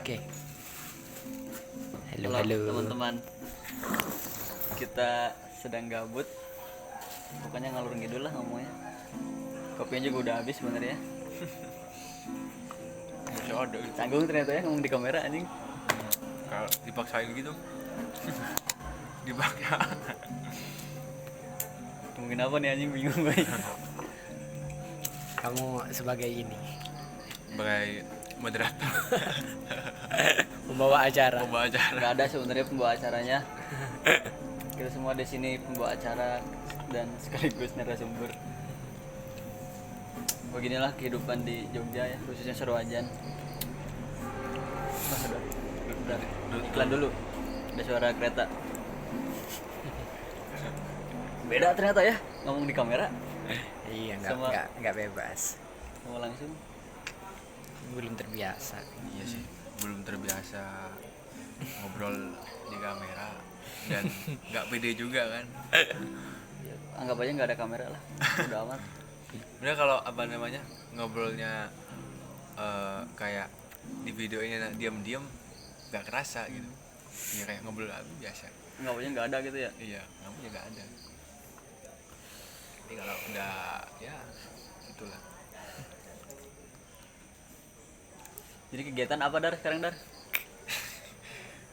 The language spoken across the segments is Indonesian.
Oke. Halo, Halo halo. teman-teman, kita sedang gabut, pokoknya ngalur ngidul lah ngomongnya. Kopinya juga udah habis sebenarnya. Masih ada gitu. Canggung ternyata ya ngomong di kamera anjing. Kalau dipaksain gitu dipaksa. Mungkin apa nih anjing, bingung gue. Kamu sebagai ini Sebagai moderator pembawa acara. pembawa acara. Gak ada sebenarnya pembawa acaranya. Kita semua di sini pembawa acara dan sekaligus narasumber. Beginilah kehidupan di Jogja ya, khususnya Seroajan. Udah, iklan dulu. Ada suara kereta. Beda ternyata ya ngomong di kamera Iya, Sama- nggak bebas. sama langsung. Belum terbiasa. Iya sih, belum terbiasa ngobrol di kamera dan nggak pede juga kan. Ya, anggap aja nggak ada kamera lah, udah amat. Bener kalau apa namanya ngobrolnya kayak di video ini diam-diam nggak kerasa gitu. Iya kayak ngobrol aku biasa. Anggap aja nggak ada gitu ya. Iya, namanya nggak ada. Tapi kalau udah ya itulah. Jadi kegiatan apa Dar sekarang Dar?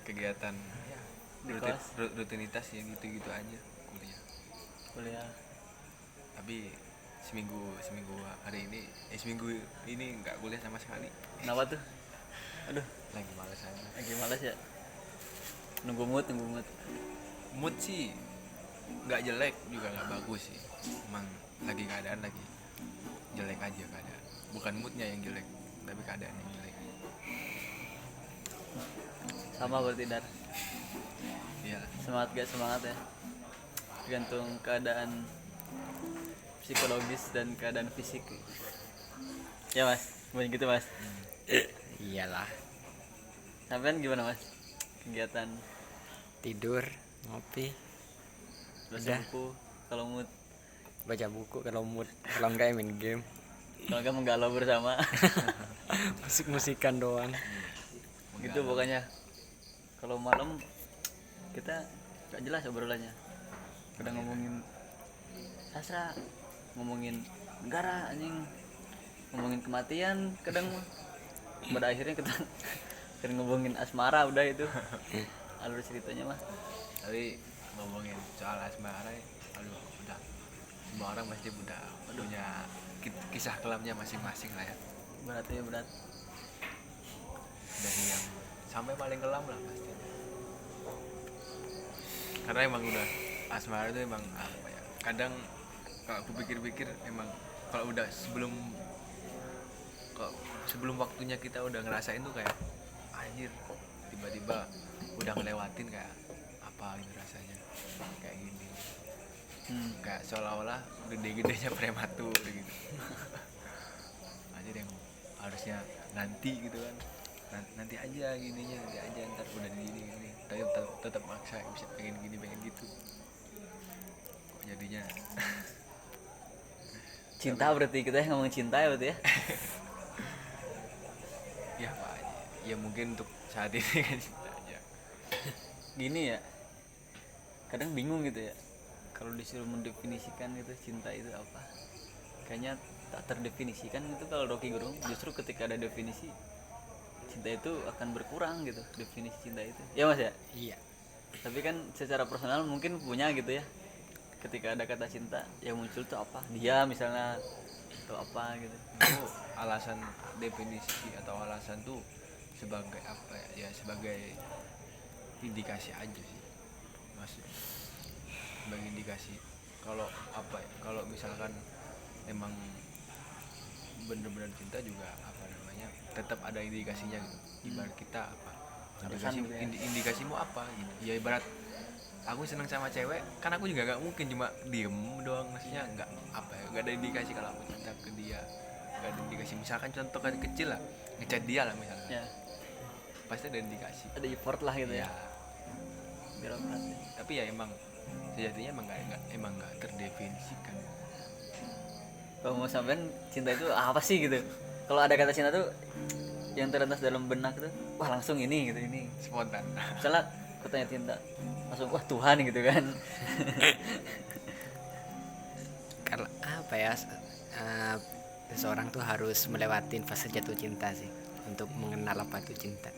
Kegiatan ya, Di kelas? rutinitas ya gitu-gitu aja kuliah. Kuliah. Tapi seminggu hari ini seminggu ini nggak kuliah sama sekali. Kenapa tuh? Aduh, Lagi malas aja. lagi malas ya. Nunggu mood. Mood sih nggak jelek juga nggak bagus sih. Emang lagi keadaan lagi jelek aja keadaan. Bukan moodnya yang jelek, tapi keadaan yang jelek. Sama berarti Dar. Iya. Semangat gak semangat ya. Tergantung keadaan psikologis dan keadaan fisik. Ya Mas, banyak gitu Mas. Iyalah, Sampean gimana Mas? Kegiatan tidur, ngopi, baca Udah. buku, kalau mood, baca buku kalau mood, kalau enggak ya main game, kalau enggak menggalau bersama. musik-musikan doang. Gitu pokoknya. Kalau malam kita gak jelas obrolannya. Kadang ngomongin sastra, ngomongin negara anjing, ngomongin kematian, kadang pada akhirnya kita sering ngomongin asmara, udah itu alur ceritanya mah. Tapi ngomongin soal asmara, aduh udah semua orang pasti udah punya kisah kelamnya masing-masing lah ya. Berat ya, berat. Dari yang sampai paling kelam lah pasti. Karena emang udah asmara itu emang apa ya? Kadang kalau aku pikir-pikir emang kalau udah sebelum waktunya kita udah ngerasain tuh kayak anjir, tiba-tiba udah ngelewatin kayak apa gitu rasanya kayak gini. Kayak seolah-olah gede-gedenya prematur gitu. Anjir yang harusnya nanti gitu kan. Nanti aja gininya, nanti aja ntar udah gini tapi tetap maksa bisa pengen gini pengen gitu kok jadinya. Cinta berarti kita ngomong cinta ya berarti ya. Ya apa aja ya mungkin untuk saat ini kan cinta aja. Gini ya, kadang bingung gitu ya kalau disuruh mendefinisikan gitu cinta itu apa. Kayaknya tak terdefinisikan gitu. Kalau Rocky Gerung justru ketika ada definisi cinta itu akan berkurang gitu, definisi cinta itu ya Mas ya. Iya, Tapi kan secara personal mungkin punya gitu ya, ketika ada kata cinta yang muncul tuh apa, dia misalnya atau apa gitu. Itu alasan definisi atau alasan tuh sebagai apa ya, ya sebagai indikasi aja sih maksud, sebagai indikasi kalau apa ya, kalau misalkan emang bener-bener cinta juga apa namanya tetap ada indikasinya gitu. Ibarat kita apa Alasan gitu ya. indikasimu apa gitu ya, ibarat aku seneng sama cewek kan aku juga nggak mungkin cuma diem doang, maksudnya nggak apa ya, nggak ada indikasi kalau aku cinta ke dia, nggak ada indikasi. Misalkan contoh kecil lah, ngechat dia lah misalnya, Ya, pasti ada indikasi ada effort lah gitu ya, ya. birokrat ya. Tapi ya emang sejatinya emang nggak terdefinisikan. Kalau mau sampean cinta itu apa sih gitu, kalau ada kata cinta tuh yang terlintas dalam benak tuh, wah langsung ini gitu, ini spontan. misalnya aku tanya cinta langsung wah Tuhan gitu kan. Kalau apa ya, seseorang tuh harus melewati fase jatuh cinta sih untuk mengenal apa itu cinta,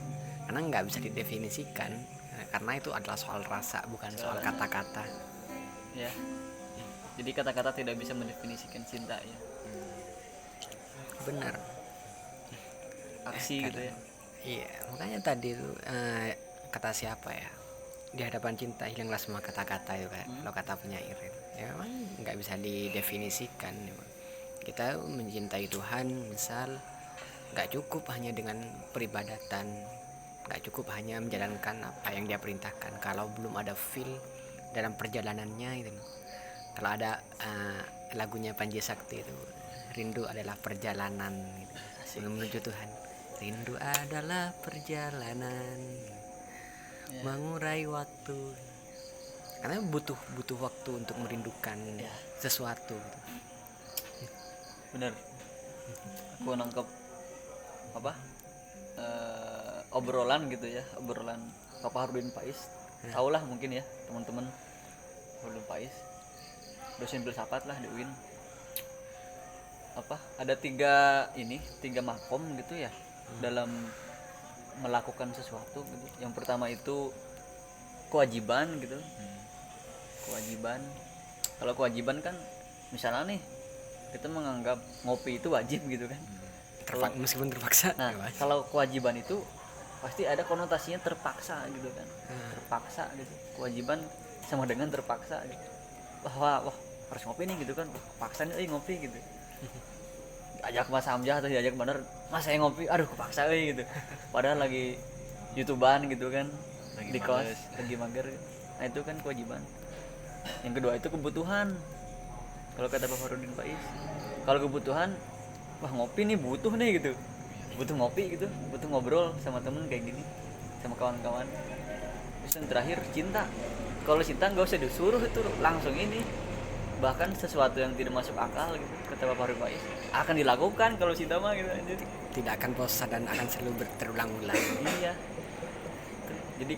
karena nggak bisa didefinisikan, karena itu adalah soal rasa, bukan soal kata-kata. Ya, jadi kata-kata tidak bisa mendefinisikan cinta ya, Benar. aksi gitu ya. Iya, makanya tadi tuh kata siapa ya, di hadapan cinta hilanglah semua kata-kata itu kan. Kalau kata penyair itu, ya memang nggak bisa didefinisikan. Memang. Kita mencintai Tuhan, misal nggak cukup hanya dengan peribadatan, nggak cukup hanya menjalankan apa yang Dia perintahkan. Kalau belum ada feel dalam perjalanannya itu, kalau ada lagunya Panji Sakti itu, rindu adalah perjalanan gitu, menuju Tuhan. Rindu adalah perjalanan mengurai waktu, karena butuh waktu untuk merindukan sesuatu gitu. Bener, aku nangkep apa obrolan gitu ya, obrolan Papa Harudin Faiz, tau lah mungkin ya teman-teman, Harudin Faiz dosen filsafat lah di UIN. Apa ada tiga makom gitu ya dalam melakukan sesuatu gitu. Yang pertama itu kewajiban gitu. Kewajiban, kalau kewajiban kan misalnya nih kita menganggap ngopi itu wajib gitu kan. Meskipun terpaksa. Nah, kalau kewajiban itu pasti ada konotasinya terpaksa gitu kan. Terpaksa gitu. Kewajiban sama dengan terpaksa gitu. Wah harus ngopi nih gitu kan. Paksa nih ngopi gitu. Ajak Mas Hamzah atau diajak bener, Mas saya ngopi, aduh kepaksa gitu. Padahal lagi YouTubean gitu kan. Lagi di kos, lagi mager. Nah, itu kan kewajiban. Yang kedua itu kebutuhan. Kalau kata Pak Farudin Faiz, kalau kebutuhan, wah ngopi nih butuh nih gitu, butuh ngopi gitu, butuh ngobrol sama temen kayak gini, sama kawan-kawan. Terus yang terakhir cinta. Kalau cinta nggak usah disuruh, itu langsung ini. Bahkan sesuatu yang tidak masuk akal gitu, kata Pak Farudin Faiz, akan dilakukan kalau cinta mah gitu. Jadi tidak akan bosan dan akan selalu terulang-ulang. iya. Jadi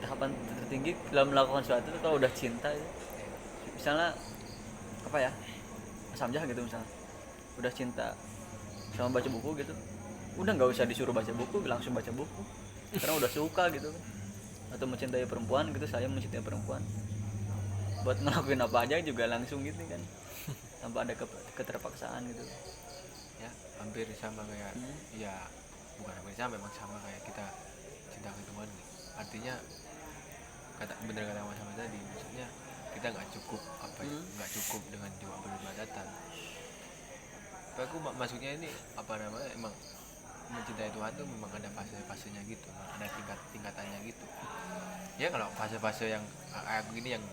tahapan tertinggi dalam melakukan sesuatu itu kalau udah cinta itu. Misalnya apa ya, Mas Hamzah gitu misalnya udah cinta sama baca buku gitu, udah nggak usah disuruh baca buku, langsung baca buku karena udah suka gitu kan. Atau mencintai perempuan gitu, saya mencintai perempuan, buat ngelakuin apa aja juga langsung gitu kan, tanpa ada keterpaksaan gitu Ya hampir sama kayak ya bukan hampir sama, memang sama kayak kita cinta ke Tuhan nih. Artinya bener kata Mas sama tadi, maksudnya kita nggak cukup nggak cukup dengan cuma beribadatan. Tapi aku maksudnya ini apa namanya, emang mencintai Tuhan tuh memang ada fase-fasenya gitu, ada tingkatannya gitu. Ya kalau fase-fase yang kayak begini yang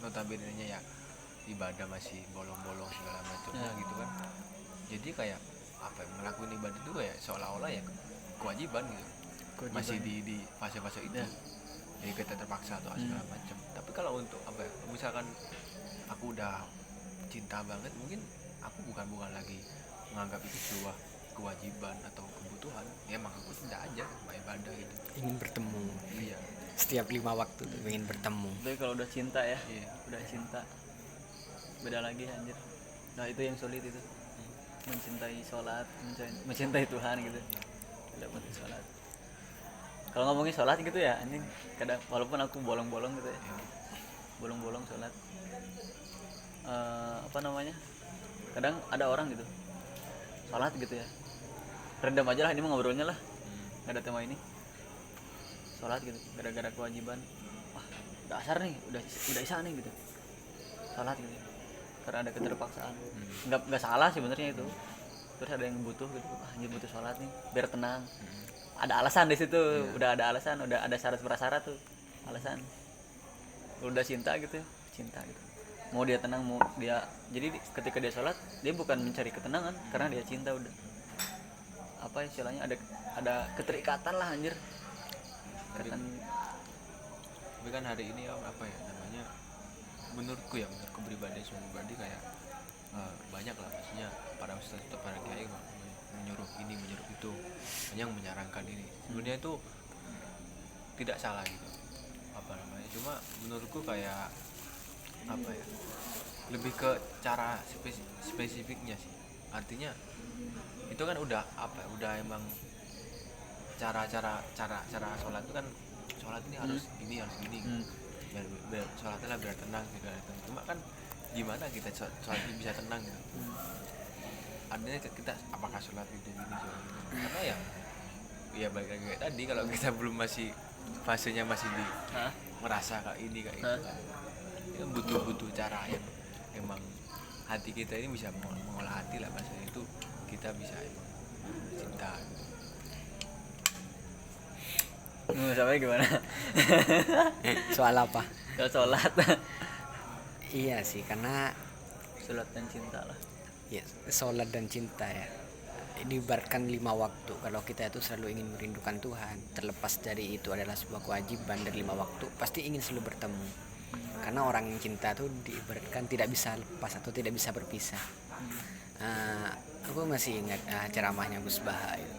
notabene-nya ya ibadah masih bolong-bolong segala macamnya gitu kan. Jadi kayak apa ngelakuin ibadah itu kayak seolah-olah ya kewajiban gitu. Masih di fase-fase itu. Jadi kita terpaksa atau segala macam. Tapi kalau untuk apa ya, misalkan aku udah cinta banget, mungkin aku bukan lagi menganggap itu sebuah kewajiban atau kebutuhan. Ya emang aku cinta aja sama ibadah gitu. Ingin bertemu. Iya. Setiap 5 waktu tuh ingin bertemu. tapi kalau udah cinta ya, Iya. udah cinta beda lagi anjir. Nah itu yang sulit itu, mencintai sholat, mencintai Tuhan gitu, dapat sholat. Kalau ngomongin sholat gitu ya anjing, kadang walaupun aku bolong-bolong gitu ya, bolong-bolong sholat, apa namanya, kadang ada orang gitu sholat gitu ya, redam aja lah ini mau ngobrolnya lah, nggak ada tema ini, sholat gitu gara-gara kewajiban, wah dasar nih udah isya nih gitu, sholat gitu karena ada keterpaksaan. Nggak salah sebenarnya itu, terus ada yang butuh gitu, anjir butuh sholat nih biar tenang, ada alasan di situ. Udah ada alasan, udah ada syarat prasyarat tuh, alasan. Udah cinta gitu, cinta gitu, mau dia tenang, mau dia, jadi ketika dia sholat dia bukan mencari ketenangan karena dia cinta. Udah apa istilahnya, ada keterikatan lah anjir. Tapi kan hari ini apa ya namanya, menurutku pribadi semua pribadi kayak banyak lah, maksudnya para ustaz atau para kiai menyuruh ini menyuruh itu, hanya menyarankan ini. Sebenarnya itu tidak salah gitu, apa namanya, cuma menurutku kayak apa ya, lebih ke cara spesifiknya sih. Artinya itu kan udah apa ya, udah emang cara sholat itu kan, sholat ini harus gini harus gini biar sholatnya lah biar tenang segala itu. Cuma kan gimana kita sholat ini bisa tenang gitu. Artinya kita apakah sholat itu gini sholat itu, karena ya balik lagi kayak tadi, kalau kita belum masih fasenya masih di merasa kayak ini kayak itu kan, ya butuh cara yang emang hati kita ini bisa mengolah hati lah, maksudnya itu kita bisa emang cinta gitu. Sampai gimana? Soal apa? Kalau sholat. Iya sih, karena Sholat dan cinta lah. ya sholat dan cinta ya diibaratkan 5 waktu. Kalau kita itu selalu ingin merindukan Tuhan, terlepas dari itu adalah sebuah kewajiban dari 5 waktu, pasti ingin selalu bertemu. Karena orang yang cinta tuh diibaratkan tidak bisa lepas atau tidak bisa berpisah. Aku masih ingat ceramahnya Gus Baha itu.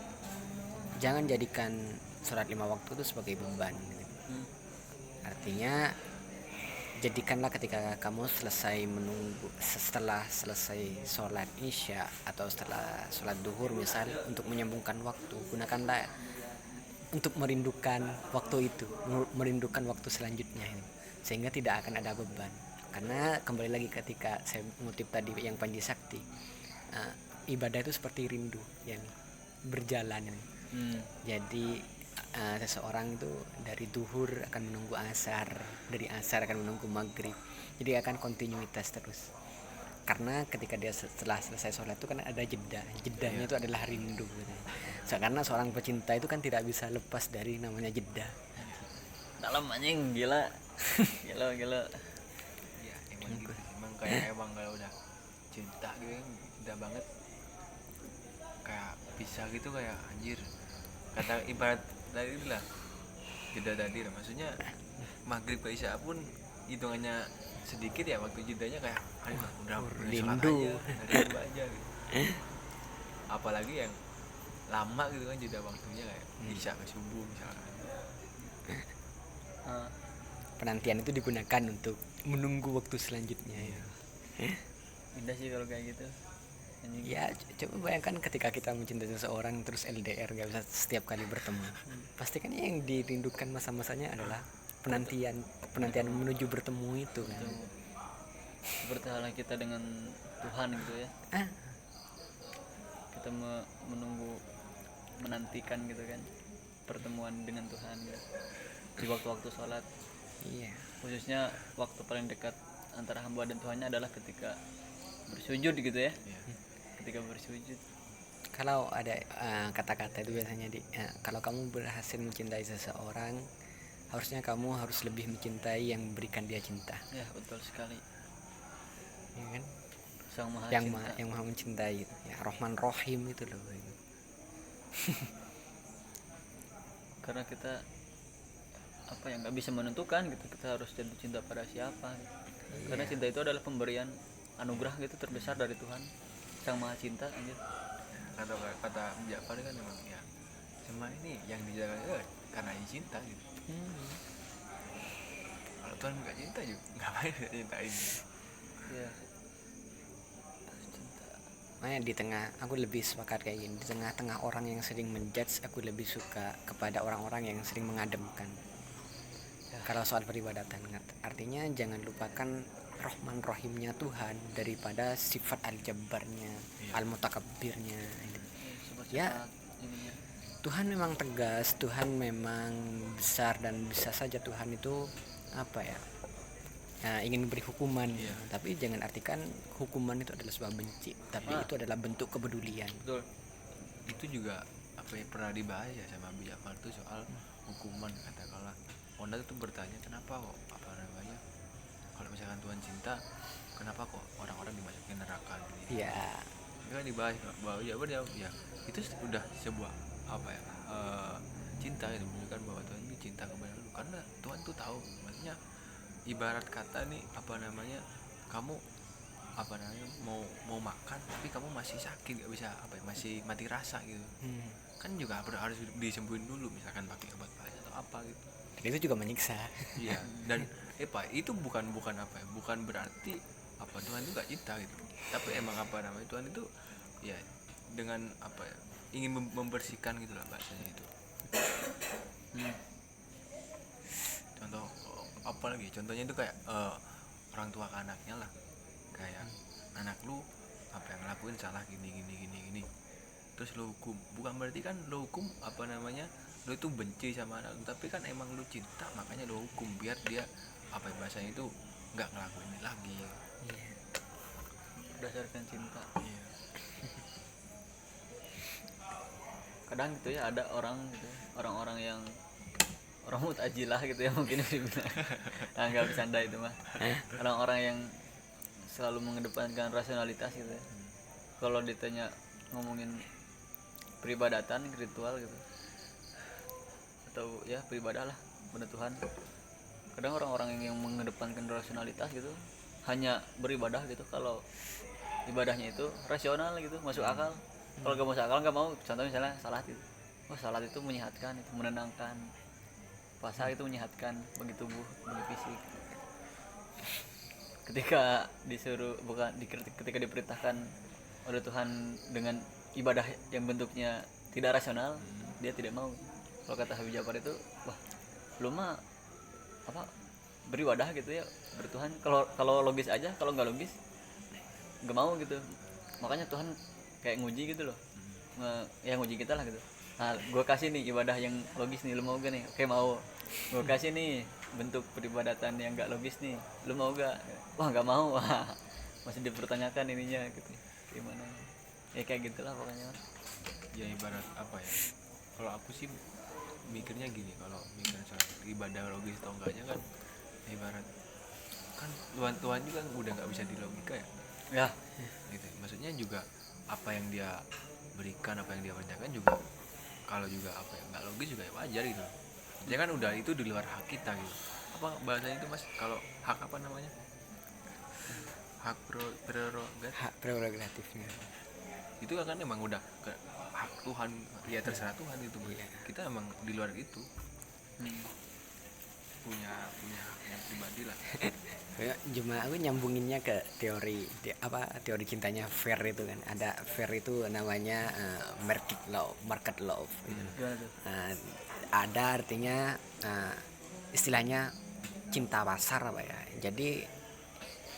Jangan jadikan sholat 5 waktu itu sebagai beban gitu. Artinya jadikanlah ketika kamu selesai menunggu, setelah selesai sholat isya atau setelah sholat duhur misal, untuk menyambungkan waktu, gunakanlah untuk merindukan waktu itu, merindukan waktu selanjutnya ini, sehingga tidak akan ada beban. Karena kembali lagi ketika saya mengutip tadi yang Panji Sakti, ibadah itu seperti rindu yang berjalan ini. Jadi seseorang itu dari duhur akan menunggu asar, dari asar akan menunggu maghrib, jadi akan kontinuitas terus. Karena ketika dia setelah selesai sholat itu kan ada jedanya itu adalah rindu gitu. Karena seorang pecinta itu kan tidak bisa lepas dari namanya jeda. Dalam anjing, gila. Gila. Ya emang gitu, emang kayak emang kalau udah cinta gitu cinta banget, kayak bisa gitu, kayak anjir, kata ibarat tadi itulah jeda tadi lah, maksudnya maghrib ke isya pun hitungannya sedikit ya waktu jedanya, kayak aduh udah rindu aja gitu. Apalagi yang lama gitu kan jeda waktunya, kayak isya ke subuh misalkan. Penantian itu digunakan untuk menunggu waktu selanjutnya ya. Indah sih kalau kayak gitu. Ya coba bayangkan ketika kita mencintai seseorang terus LDR, gak bisa setiap kali bertemu. Pasti kan yang dirindukan masa-masanya adalah penantian menuju bertemu itu kan. Seperti halnya kita dengan Tuhan gitu ya. Kita menunggu, menantikan gitu kan pertemuan dengan Tuhan gitu. Di waktu-waktu sholat. Iya. Khususnya waktu paling dekat antara hamba dan Tuhannya adalah ketika bersujud gitu ya. Ketika bersujud. Kalau ada kata-kata itu biasanya kalau kamu berhasil mencintai seseorang, harusnya kamu harus lebih mencintai yang memberikan dia cinta. Ya betul sekali. Ya kan? Sang Maha yang Cinta. yang maha mencintai gitu. Ya Rahman Rahim itu loh. Karena kita apa yang nggak bisa menentukan gitu, kita harus jatuh cinta pada siapa gitu. Karena cinta itu adalah pemberian anugerah gitu terbesar dari Tuhan, Sang Maha Cinta anjir. Kata Ja'far kan memang ya semua ini yang dijalankan itu karena cinta gitu. Kalau Tuhan nggak cinta juga ngapain cintain? Iya. Makanya di tengah, aku lebih sepakat kayak gini, di tengah-tengah orang yang sering menjudge, aku lebih suka kepada orang-orang yang sering mengademkan. Kalau soal peribadatan, artinya jangan lupakan Rahman Rahimnya Tuhan daripada sifat Al-Jabbarnya, Al-Mutakabbirnya. Ya, Tuhan memang tegas, Tuhan memang besar, dan bisa saja Tuhan itu apa ya, ingin memberi hukuman. Tapi jangan artikan hukuman itu adalah sebuah benci, tapi itu adalah bentuk kepedulian. Betul. Itu juga apa ya, pernah dibahas ya sama Abu Ja'far tuh soal hukuman. Katakanlah Onda tuh bertanya kenapa kok apa namanya, kalau misalkan Tuhan cinta, kenapa kok orang-orang dimasukin neraka gitu. Iya. Itu kan dibahas bahwa jawab ya itu udah sebuah apa ya, cinta itu menunjukkan bahwa Tuhan itu cinta kepada lu, karena Tuhan tuh tahu, maksudnya ibarat kata nih apa namanya, kamu apa namanya mau makan tapi kamu masih sakit nggak bisa apa ya, masih mati rasa gitu kan juga harus disembuhin dulu misalkan pakai obat panas atau apa gitu. Dan itu juga menyiksa. Iya dan Pak itu bukan apa ya, bukan berarti apa Tuhan itu gak cinta gitu, tapi emang apa namanya Tuhan itu ya dengan apa ya ingin membersihkan gitu lah bahasanya itu. Contoh apa lagi contohnya itu kayak orang tua ke anaknya lah, kayak anak lu apa yang ngelakuin salah gini terus lu hukum, bukan berarti kan lu hukum apa namanya lu itu benci sama anak lu, tapi kan emang lu cinta makanya lu hukum biar dia apa ya, bahasanya itu nggak ngelakuin ini lagi. berdasarkan cinta. Iya. Kadang gitu ya ada orang gitu, orang-orang yang orang mutajilah gitu ya mungkin dibilang. Nah, nggak bercanda itu mah. Orang-orang yang selalu mengedepankan rasionalitas gitu ya. Kalau ditanya ngomongin peribadatan, ritual gitu, atau ya beribadah lah pada Tuhan, kadang orang-orang yang mengedepankan rasionalitas gitu hanya beribadah gitu kalau ibadahnya itu rasional gitu, masuk akal. Kalau gak masuk akal nggak mau. Contoh misalnya salat itu, oh salat itu menyehatkan, itu menenangkan, puasa itu menyehatkan bagi tubuh, bagi fisik. Ketika disuruh ketika diperintahkan oleh Tuhan dengan ibadah yang bentuknya tidak rasional, dia tidak mau. Kalau kata Habib Jafar itu, wah lu mah apa beribadah gitu ya bertuhan kalau logis aja, kalau nggak logis nggak mau gitu. Makanya Tuhan kayak nguji gitu loh, ya nguji kita lah gitu. Nah gue kasih nih ibadah yang logis nih, lu mau gak nih? Oke mau. Gue kasih nih bentuk peribadatan yang nggak logis nih, lu mau gak? Wah nggak mau. Wah masih dipertanyakan ininya gitu, gimana ya kayak gitulah pokoknya. Ya ibarat apa ya, kalau aku sih mikirnya gini, kalau mikir soal ibadah logis atau enggaknya kan ibarat kan Tuhan juga udah nggak bisa dilogika ya Ya gitu. Maksudnya juga apa yang dia berikan, apa yang dia perintahkan juga kalau juga apa ya nggak logis juga ya wajar gitu. Dia kan udah itu di luar hak kita gitu. Apa bahasanya itu mas, kalau hak apa namanya, hak prerogatif Hak prerogatifnya. itu kan emang udah ke hak Tuhan, ya terserah Tuhan gitu. Kita emang di luar itu punya haknya pribadi lah. Cuma aku nyambunginnya ke teori cintanya Fair itu kan. Ada Fair itu namanya market love gitu. gimana tuh? Ada artinya istilahnya cinta pasar apa ya. Jadi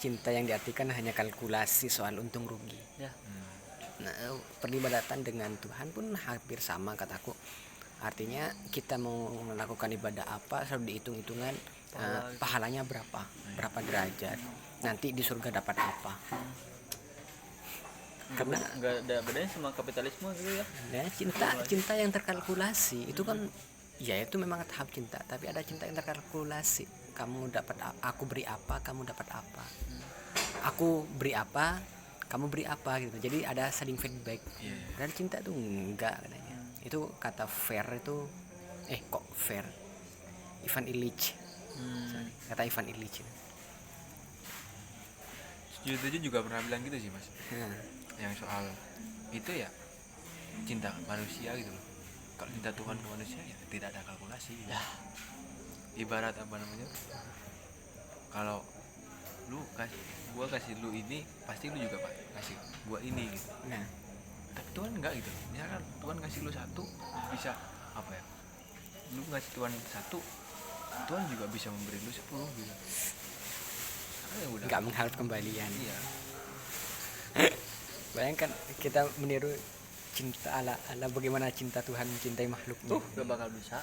cinta yang diartikan hanya kalkulasi soal untung rugi. Ya Nah, peribadatan dengan Tuhan pun hampir sama kataku. Artinya kita mau melakukan ibadah apa selalu dihitung-hitungan pahalanya berapa derajat, nanti di surga dapat apa. Karena nggak ada bedanya sama kapitalisme gitu ya. ya, cinta yang terkalkulasi itu kan ya itu memang tahap cinta, tapi ada cinta yang terkalkulasi. Kamu dapat aku beri apa, kamu dapat apa. Aku beri apa, kamu beri apa gitu. Jadi ada saling feedback. Dan cinta itu enggak katanya. Itu kata Fair itu kok Fair, Ivan Illich. Kata Ivan Illich. Setuju juga pernah bilang gitu sih mas, Nah, yang soal itu ya cinta manusia gitu loh. Kalau cinta Tuhan ke manusia ya tidak ada kalkulasi gitu. Ibarat apa namanya, kalau lu gua kasih lu ini pasti lu juga kasih gua ini gitu. nah, Tapi Tuhan enggak gitu. Misalkan Tuhan kasih lu satu, bisa apa ya, lu ngasih Tuhan satu, Tuhan juga bisa memberi lu 10 gitu. Karena ya udah nggak mengharap kembalian. iya. Bayangkan kita meniru cinta ala bagaimana cinta Tuhan mencintai makhluknya. Gak bakal bisa.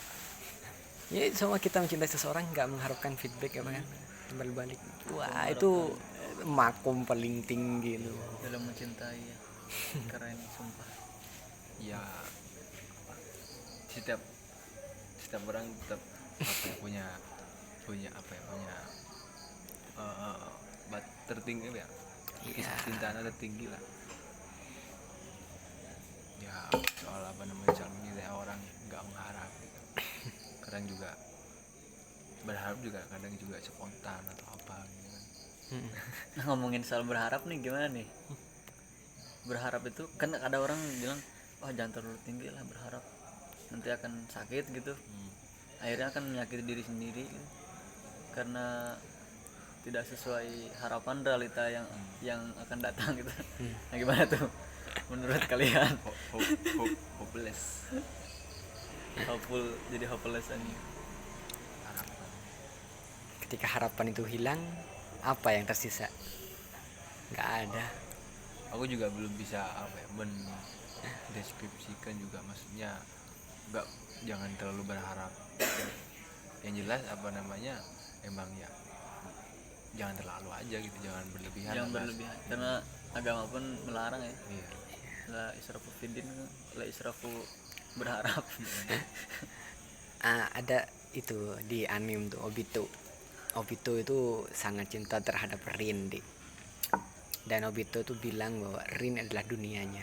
Ya sama kita mencintai seseorang nggak mengharapkan feedback apa kan, timbal balik. Wah itu makom paling tinggi loh. Dalam mencintai ya. Keren sumpah. Ya setiap orang tetap apa ya, punya apa ya, punya tertinggi ya, kisah cintanya tertinggi lah ya. Soal apa namanya, soal mencintai orang nggak mengharap gitu. Kadang juga berharap juga, kadang juga spontan atau apa gitu kan. Nah, ngomongin soal berharap nih, gimana nih? Berharap itu kan ada orang bilang, wah jangan terlalu tinggi lah berharap, nanti akan sakit gitu. Akhirnya akan menyakiti diri sendiri gitu. Karena tidak sesuai harapan realita yang akan datang gitu. Nah, gimana tuh menurut kalian? Hopeless. Jadi hopeless aja. Harapan. Ketika harapan itu hilang, apa yang tersisa? Nggak ada. Aku juga belum bisa apa ya, mendeskripsikan juga, maksudnya nggak, jangan terlalu berharap. Yang jelas apa namanya, emang ya jangan terlalu aja gitu, jangan berlebihan. Jangan Mas. berlebihan, karena agama pun melarang ya. Iya. La israfu fiddin, la israfu berharap. Ada itu di anime tuh, Obito. Obito itu sangat cinta terhadap Rin, Dik. Dan Obito itu bilang bahwa Rin adalah dunianya.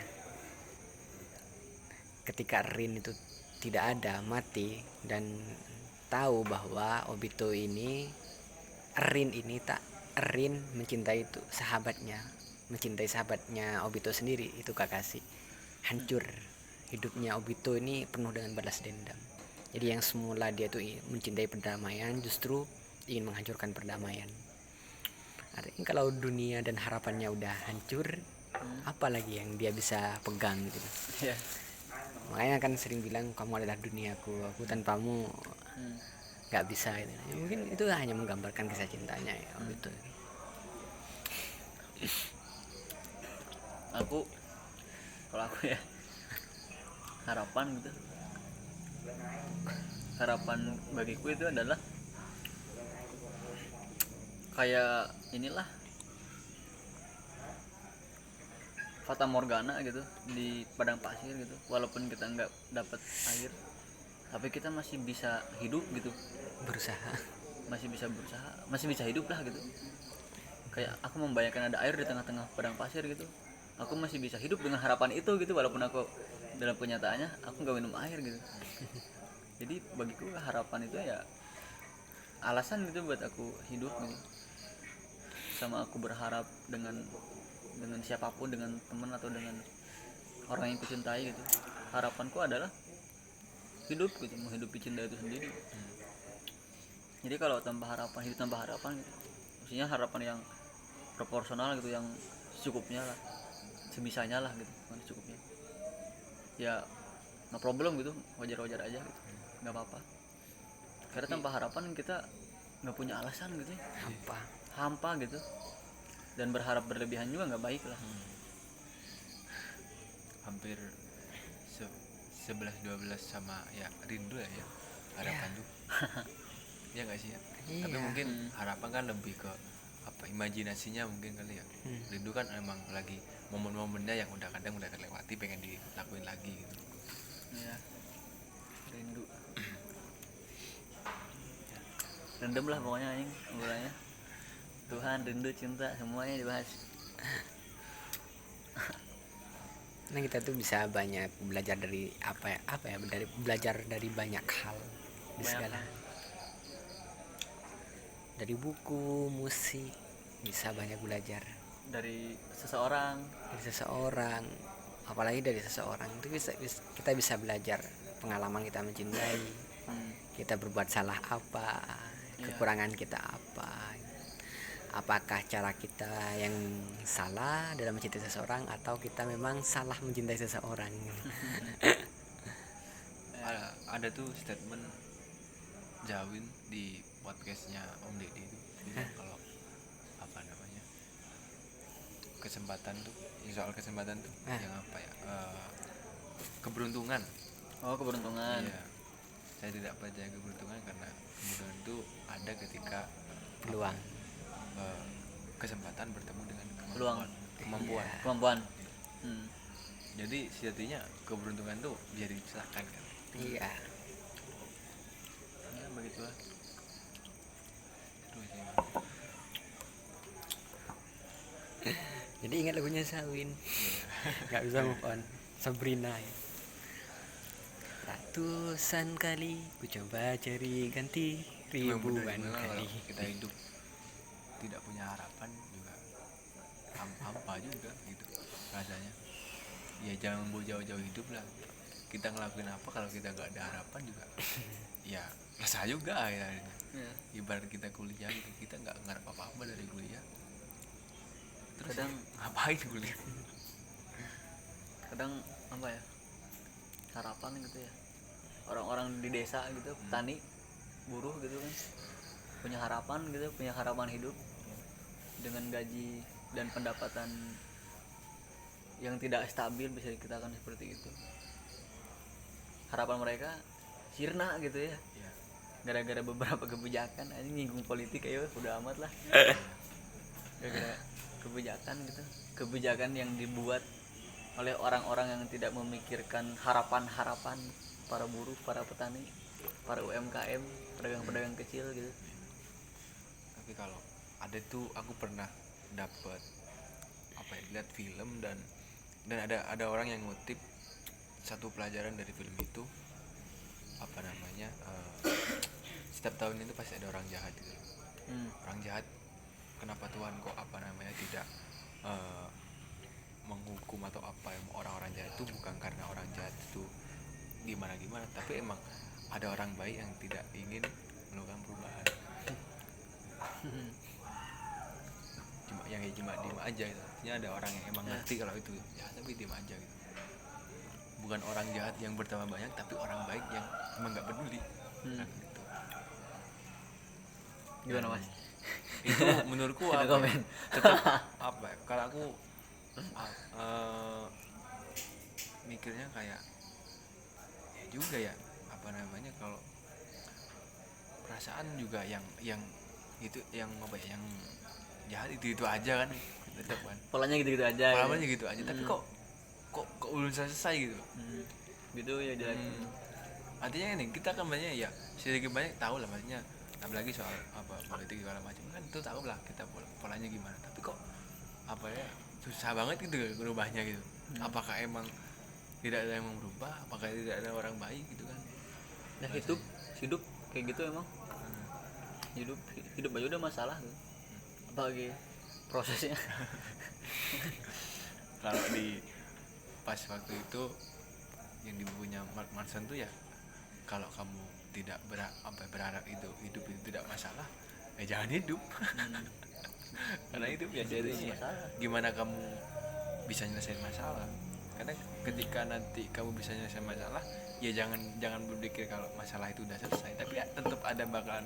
Ketika Rin itu tidak ada, mati, dan tahu bahwa Obito ini, Rin mencintai itu mencintai sahabatnya Obito sendiri, itu Kakashi. Hancur hidupnya Obito ini penuh dengan balas dendam. Jadi yang semula dia tuh mencintai perdamaian, justru ingin menghancurkan perdamaian. Artinya kalau dunia dan harapannya udah hancur, apa lagi yang dia bisa pegang gitu. Ya. Makanya kan sering bilang, kamu adalah duniaku, aku tanpamu nggak bisa gitu. Ya, mungkin itu hanya menggambarkan kisah cintanya ya gitu. Kalau aku ya, harapan bagiku itu adalah kayak inilah fata morgana gitu di padang pasir gitu. Walaupun kita nggak dapat air, tapi kita masih bisa hidup gitu, Berusaha. masih bisa berusaha, masih bisa hidup lah gitu. Kayak aku membayangkan ada air di tengah-tengah padang pasir gitu, aku masih bisa hidup dengan harapan itu gitu, walaupun aku dalam kenyataannya aku nggak minum air gitu. Jadi bagiku harapan itu ya alasan gitu buat aku hidup gitu. Sama aku berharap dengan siapapun, dengan teman atau dengan orang yang kucintai gitu. Harapanku adalah hidup gitu, menghidupi cinta itu sendiri. Jadi kalau tanpa harapan, hidup tanpa harapan gitu, maksudnya harapan yang proporsional gitu, yang secukupnya lah, sebisanya lah gitu, bukan secukupnya. Ya no problem gitu, wajar-wajar aja gitu, nggak apa-apa. Karena tanpa harapan kita nggak punya alasan gitu ya, hampa gitu. Dan berharap berlebihan juga nggak baik lah. Hampir 11-12 sama ya rindu lah ya harapan tuh. Ya nggak sih ya? Iya. Tapi mungkin harapan kan lebih ke apa, imajinasinya mungkin kali ya. Rindu kan emang lagi momen-momennya yang udah terlewati, pengen dilakuin lagi gitu. Ya, rindu. Rendem lah pokoknya anjing obrolannya. Tuhan, rindu, cinta, semuanya dibahas. Nah, kita tuh bisa banyak belajar dari belajar dari banyak hal di Banyak segala. hal. Dari buku, musik, bisa banyak belajar Dari seseorang, apalagi dari seseorang itu kita bisa belajar pengalaman kita mencintai, kita berbuat salah apa, kekurangan kita apa, apakah cara kita yang salah dalam mencintai seseorang atau kita memang salah mencintai seseorang. Ada tuh statement Jawin di podcastnya Om Deddy itu bilang kalau apa namanya, kesempatan tuh, soal kesempatan tuh yang apa ya, keberuntungan. oh keberuntungan. Iya, saya tidak percaya keberuntungan karena keberuntungan itu ada ketika Peluang. kesempatan bertemu dengan Peluang. kemampuan. Iya. Jadi sejatinya keberuntungan tuh bisa dicelakan kan. Iya. Ya begitulah. Terus ya. Jadi ingat lagunya Sawin. Gak bisa move on. Sabrina ya. Ratusan kali ku coba cari ganti, ribuan Memang kali kalau kita hidup tidak punya harapan juga hampa juga gitu rasanya. Ya jangan mau jauh-jauh hidup lah, kita ngelakuin apa kalau kita nggak ada harapan juga ya resah juga akhirnya. Ibarat kita kuliah gitu, kita nggak ngarep apa-apa dari kuliah, terus Kadang ngapain kuliah? kadang apa ya, harapan gitu ya, orang-orang di desa gitu, petani, buruh gitu kan, punya harapan hidup dengan gaji dan pendapatan yang tidak stabil, bisa dikatakan seperti itu. Harapan mereka sirna gitu ya, Ya, gara-gara beberapa kebijakan. Ini nyinggung politik, ayo udah amat lah. Gara-gara kebijakan yang dibuat oleh orang-orang yang tidak memikirkan harapan-harapan para buruh, para petani, para UMKM, pedagang-pedagang kecil gitu. tapi kalau ada tuh aku pernah dapat apa ya, lihat film dan ada orang yang ngutip satu pelajaran dari film itu, apa namanya, setiap tahun itu pasti ada orang jahat gitu. Orang jahat, kenapa Tuhan kok apa namanya tidak menghukum atau apa yang orang-orang jahat itu, bukan karena orang jahat itu gimana tapi emang ada orang baik yang tidak ingin melakukan perubahan. Cuma diem aja gitu. Artinya ada orang yang emang ngerti kalau itu ya, tapi diem aja gitu. Bukan orang jahat yang bertambah banyak, tapi orang baik yang emang nggak peduli. Kan gitu. Gimana Mas? Itu menurutku Tidak apa, komen. tetap apa ya, kalau aku mikirnya kayak ya juga ya, apa namanya, kalau perasaan juga yang itu yang apa ya, yang jahat itu aja kan, tetap kan Polanya gitu-gitu aja. pengalamannya gitu aja, tapi kok belum selesai gitu. Gitu ya jalan. Artinya ini kita kan banyak ya, sedikit banyak tahu lah, maksudnya apalagi soal apa politik segala macam kan, itu tahu lah kita polanya gimana, tapi kok apa ya, susah banget gitu berubahnya gitu. Apakah emang tidak ada yang mau berubah, apakah tidak ada orang baik gitu kan? Nah, hidup kayak gitu emang. Hidup aja udah masalah tuh. Apalagi prosesnya. Kalau di pas waktu itu yang di bukunya Mark Manson tuh ya, kalau kamu tidak berharap itu hidup itu tidak masalah, jangan hidup. Karena hidup ya jadinya gimana kamu bisa nyelesain masalah. Karena ketika nanti kamu bisa nyelesain masalah, ya jangan berpikir kalau masalah itu udah selesai, tapi ya tetap ada bakalan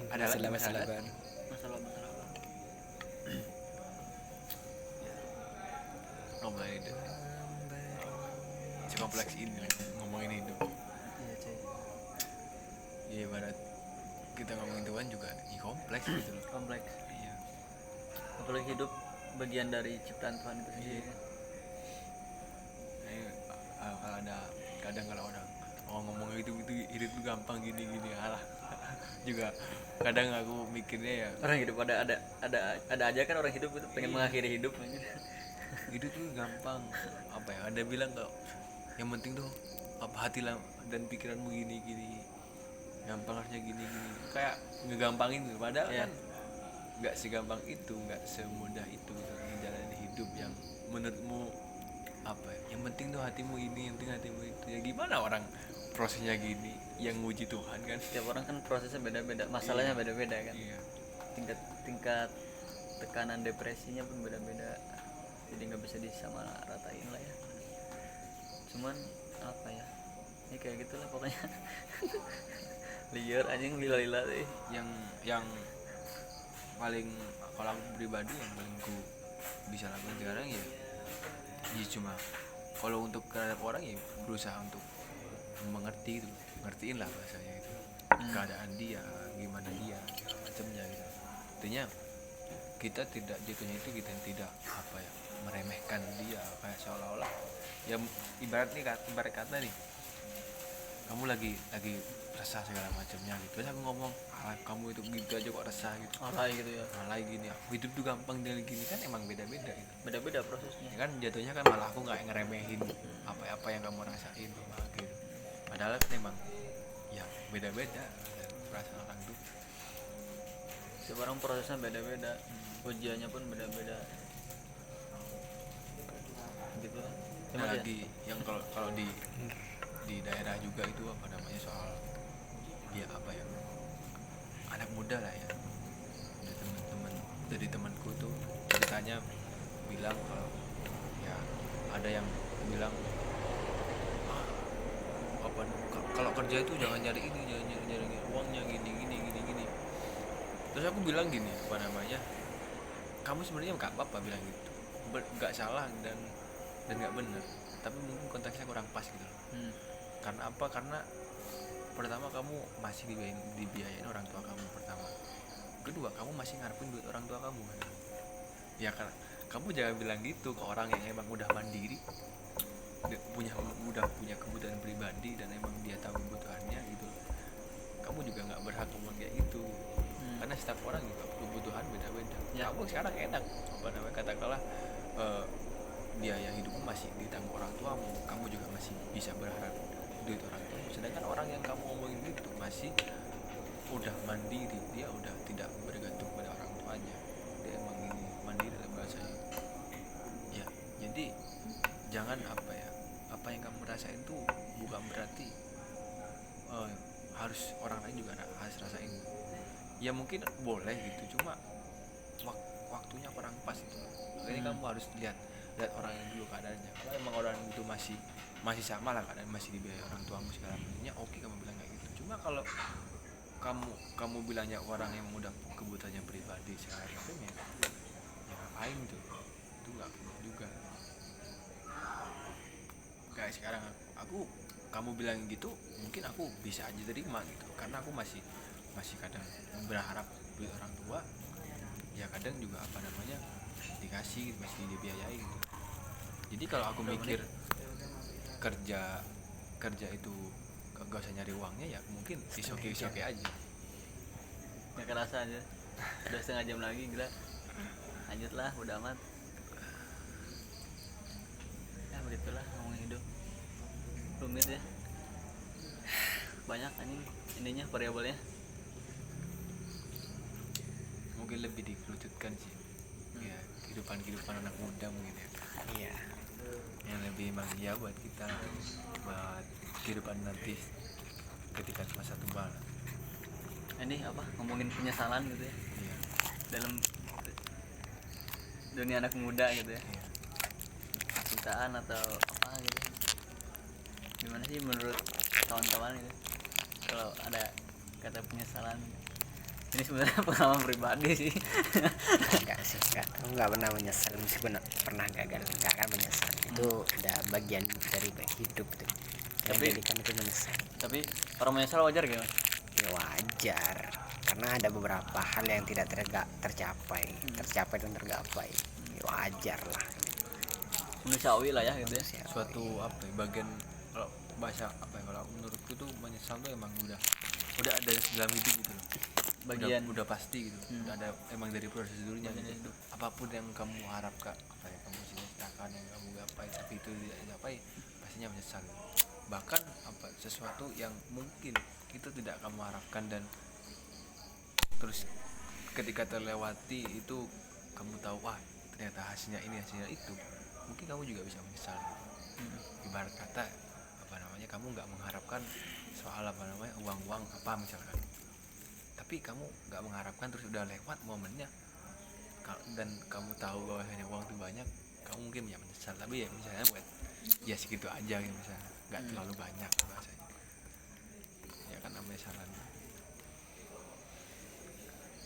ada lagi masalah baru. Masalah Ngomongin hidup si kompleks ini lah, ngomongin hidup. iya cuy, Ya ibarat kita ngomongin Tuhan juga kompleks gitu loh. kompleks. Iya. Apalagi hidup bagian dari ciptaan Tuhan itu sendiri. Kalau ada kadang kalau orang ngomong itu hidup itu gampang gini alah. Juga kadang aku mikirnya ya, Orang hidup ada aja kan orang hidup itu pengen mengakhiri hidup. hidup tuh gampang, apa ya, ada bilang kok yang penting tuh apa hati dan pikiranmu gini gampang, harusnya gini kayak ngegampangin gitu. Padahal kan nggak segampang itu, nggak semudah itu gitu, menjalani hidup yang menurutmu apa ya, yang penting tuh hatimu ini, yang penting hatimu itu. Ya gimana orang prosesnya gini yang nguji Tuhan kan? Tiap orang kan prosesnya beda-beda, masalahnya beda-beda kan. Iya. Tingkat tekanan depresinya pun beda-beda, jadi nggak bisa disamaratain lah ya. Cuman apa ya, ini kayak gitulah pokoknya. Liar anjing, lila-lila deh. Yang paling, kalau aku pribadi yang paling ku bisa lakukan sekarang ya cuma kalau untuk terhadap orang ya berusaha untuk mengerti gitu, ngertiin lah bahasanya itu, keadaan dia gimana, dia segala macamnya gitu. Artinya kita tidak jatuhnya itu, kita tidak apa ya, meremehkan dia kayak seolah-olah ya, ibarat kata nih, kamu lagi resah segala macamnya gitu, terus aku ngomong kamu itu gitu aja kok resah gitu, Alay gitu ya, malah gini, hidup tuh gampang dengan gini kan, emang beda-beda gitu. beda-beda prosesnya. Ya kan jatuhnya kan malah aku nggak ngeremehin apa yang kamu rasain gitu. Padahal kan emang ya beda-beda perasaan orang tuh. Setiap orang prosesnya beda-beda, ujiannya pun beda-beda gitu lah. Nah Mas ya? lagi yang kalau di daerah juga itu apa namanya soal dia apa ya, anak muda lah ya, dari teman-teman, dari temanku tuh ceritanya bilang kalau ya ada yang bilang apa, kalau kerja itu jangan nyari ini, jangan nyari uangnya gini gini gini gini. Terus aku bilang gini, apa namanya, kamu sebenarnya nggak apa-apa bilang gitu, nggak salah dan nggak benar, tapi mungkin konteksnya kurang pas gitu loh. Karena apa? Karena pertama kamu masih dibiayain orang tua kamu pertama, kedua kamu masih ngarepin duit orang tua kamu kan. Ya kan, kamu jangan bilang gitu ke orang yang emang udah mandiri, udah punya kebutuhan pribadi dan emang dia tahu kebutuhannya gitu. Kamu juga nggak berhak ngomong kayak gitu, karena setiap orang juga kebutuhan beda-beda. Ya. Kamu sekarang enak, apa namanya, katakanlah biaya hidupmu masih ditanggung orang tuamu, kamu juga masih bisa berharap duit orang tuamu. Sedangkan orang yang kamu omongin itu masih udah mandiri, dia udah tidak bergantung pada orang tuanya, dia emang ini mandiri lah bahasanya. Ya jadi jangan apa ya, apa yang kamu rasain tuh bukan berarti harus orang lain juga harus rasain. Ya mungkin boleh gitu, cuma waktunya kurang pas itu. Makanya kamu harus lihat orang yang dulu keadaannya. Kalau emang orang itu masih sama lah keadaan, masih dibiayai orang tuamu segala macamnya, oke kamu bilang kayak gitu. Cuma kalau kamu bilangnya orang yang udah kebutuhannya pribadi segala macamnya, ya ngapain tuh? Itu nggak perlu juga. Kayak sekarang aku kamu bilang gitu, mungkin aku bisa aja terima gitu, karena aku masih kadang berharap duit orang tua, ya kadang juga apa namanya dikasih, masih dibiayai gitu. Jadi kalau aku mikir kerja itu gak usah nyari uangnya, ya mungkin is okay aja. Nggak kerasa aja udah setengah jam lagi, gila. Lanjutlah, udah amat ya, begitulah ngomongin hidup, rumit ya, banyak anjing ininya, variabelnya. Mungkin lebih dikerucutkan sih, ya kehidupan anak muda mungkin ya, Iya. yang lebih emang ya buat kita, buat kehidupan nanti ketika masa tua lah. Ini apa, ngomongin penyesalan gitu ya, Iya. dalam dunia anak muda gitu ya, Iya. percintaan atau apa gitu. Gimana sih menurut kawan-kawan gitu kalau ada kata penyesalan? Ini sebenarnya pengalaman pribadi sih. Enggak sih, enggak pernah menyesal, meskipun pernah gagal enggak akan menyesal. Itu udah bagian dari hidup tuh. Yang Tapi- jadikan itu menyesal. Tapi orang menyesal wajar gak? Ya wajar, karena ada beberapa hal yang tidak tercapai dan tergapai. Ya wajar lah. Manusiawi lah ya gitu ya. Manusiawi. Suatu apa ya, bagian kalau bahasa apa ya, kalau menurutku tuh menyesal tuh emang udah ada dalam hidup gitu loh. Bagian udah pasti gitu. Udah ada emang dari prosedurnya Bagian gitu. hidup. Apapun yang kamu harapkan, apa yang kamu cita-citakan, yang kamu gapai tapi itu tidak dicapai, pastinya menyesal. Bahkan apa, sesuatu yang mungkin itu tidak kamu harapkan dan terus ketika terlewati itu kamu tahu, wah ternyata hasilnya ini, hasilnya itu, mungkin kamu juga bisa menyesal. Ibarat kata apa namanya, kamu nggak mengharapkan soal apa namanya uang apa misalkan, tapi kamu nggak mengharapkan, terus udah lewat momennya dan kamu tahu bahwa hanya uang itu banyak, kamu mungkin bisa menyesal. Tapi ya misalnya buat ya segitu aja gitu, misalnya nggak terlalu banyak bahasanya, ya kan namanya salah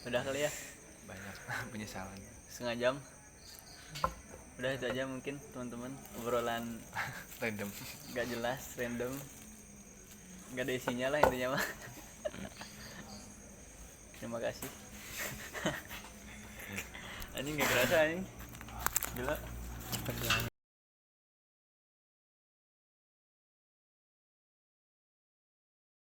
udah kali ya, banyak penyesalan. setengah jam. Udah itu aja mungkin teman-teman, obrolan Random. gak jelas, random, gak ada isinya lah intinya mah. Terima kasih. Anjing gak kerasa anjing, gila. Cepet banget.